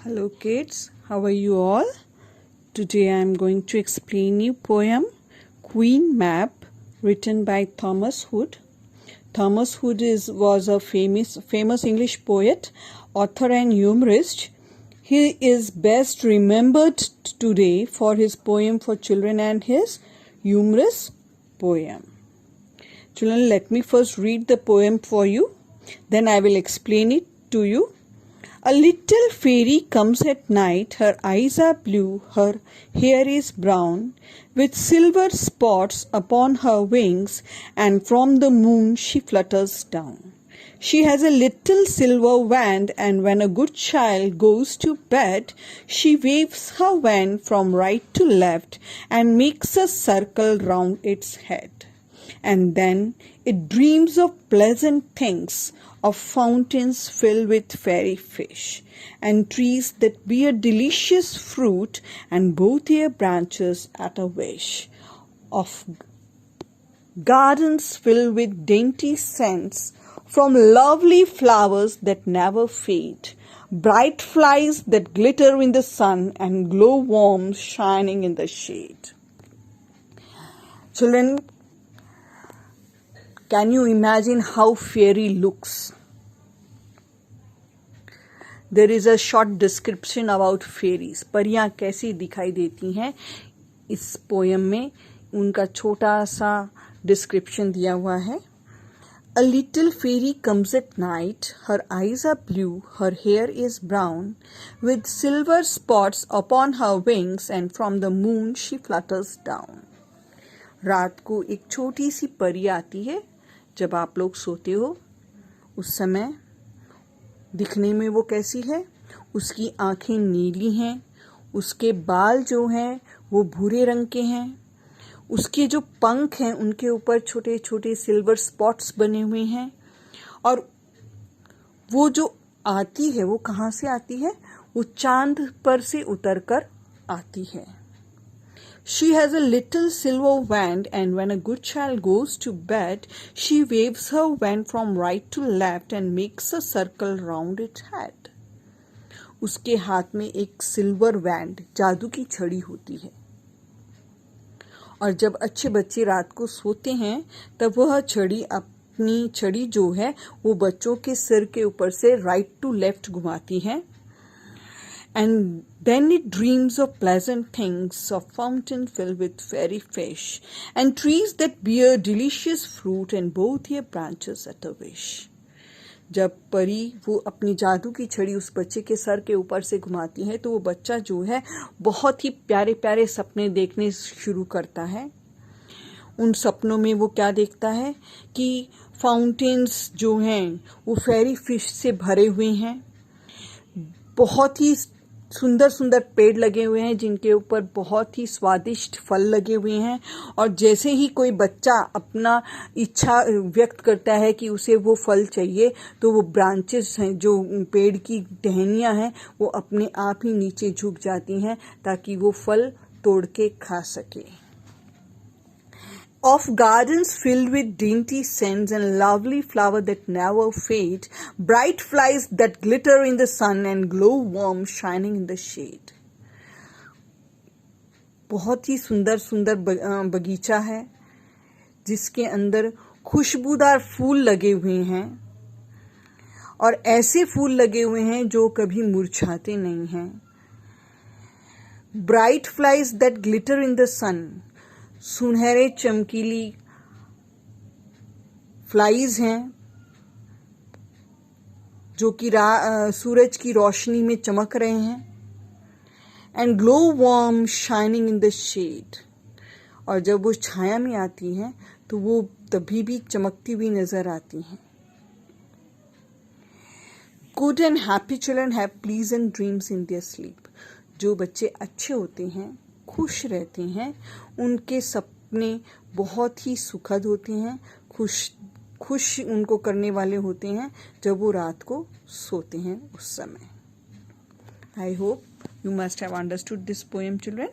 Hello kids, how are you all? Today I am going to explain you poem Queen Mab written by Thomas Hood. Thomas Hood was a famous English poet, author and humorist. He is best remembered today for his poem for children and his humorous poem. Children, let me first read the poem for you, then I will explain it to you. A little fairy comes at night, her eyes are blue, her hair is brown, with silver spots upon her wings, and from the moon she flutters down. She has a little silver wand, and when a good child goes to bed, she waves her wand from right to left and makes a circle round its head. And then it dreams of pleasant things, of fountains filled with fairy fish, and trees that bear delicious fruit, and both their branches at a wish, of gardens filled with dainty scents, from lovely flowers that never fade, bright flies that glitter in the sun, and glowworms shining in the shade. Children, can you imagine how fairy looks? There is a short description about fairies. परियां कैसी दिखाई देती हैं इस poem में, उनका छोटा सा डिस्क्रिप्शन दिया हुआ है. A little fairy comes at night, her eyes are blue, her hair is brown, with silver spots upon her wings, and from the moon she flutters down. रात को एक छोटी सी परी आती है. जब आप लोग सोते हो उस समय दिखने में वो कैसी है? उसकी आंखें नीली हैं, उसके बाल जो हैं वो भूरे रंग के हैं, उसके जो पंख हैं उनके ऊपर छोटे छोटे सिल्वर स्पॉट्स बने हुए हैं, और वो जो आती है वो कहाँ से आती है? वो चांद पर से उतरकर आती है. She has a little silver wand, and when a good child goes to bed, she waves her wand from right to left and makes a circle round its head. उसके हाथ में एक सिल्वर वैंड, जादू की छड़ी होती है, और जब अच्छे बच्चे रात को सोते हैं तब वह अपनी छड़ी जो है वो बच्चों के सिर के ऊपर से राइट टू लेफ्ट घुमाती है. And then it dreams of pleasant things, of fountain filled with fairy fish, and trees that bear delicious fruit, and both their branches at a wish. जब परी वो अपनी जादू की छड़ी उस बच्चे के सर के ऊपर से घुमाती है तो वो बच्चा जो है बहुत ही प्यारे प्यारे सपने देखने शुरू करता है. उन सपनों में वो क्या देखता है कि फाउंटेन्स जो हैं वो फेरी फिश से भरे हुए हैं, बहुत ही सुंदर सुंदर पेड़ लगे हुए हैं जिनके ऊपर बहुत ही स्वादिष्ट फल लगे हुए हैं, और जैसे ही कोई बच्चा अपना इच्छा व्यक्त करता है कि उसे वो फल चाहिए तो वो ब्रांचेस हैं, जो पेड़ की टहनियाँ हैं, वो अपने आप ही नीचे झुक जाती हैं ताकि वो फल तोड़ के खा सके. Of gardens filled with dainty scents, and lovely flowers that never fade, bright flies that glitter in the sun, and glowworms shining in the shade. बहुत ही सुंदर सुंदर बगीचा है जिसके अंदर खुशबूदार फूल लगे हुए हैं, और ऐसे फूल लगे हुए हैं जो कभी मुरझाते नहीं हैं. Bright flies that glitter in the sun, सुनहरे चमकीली फ्लाइज हैं जो कि सूरज की रोशनी में चमक रहे हैं. And glow warm shining in the shade, और जब वो छाया में आती हैं तो वो तभी भी चमकती हुई नजर आती हैं. Good and happy children have pleasant dreams in their sleep. जो बच्चे अच्छे होते हैं, खुश रहते हैं, उनके सपने बहुत ही सुखद होते हैं, खुश उनको करने वाले होते हैं जब वो रात को सोते हैं उस समय. I hope you must have understood this poem, children.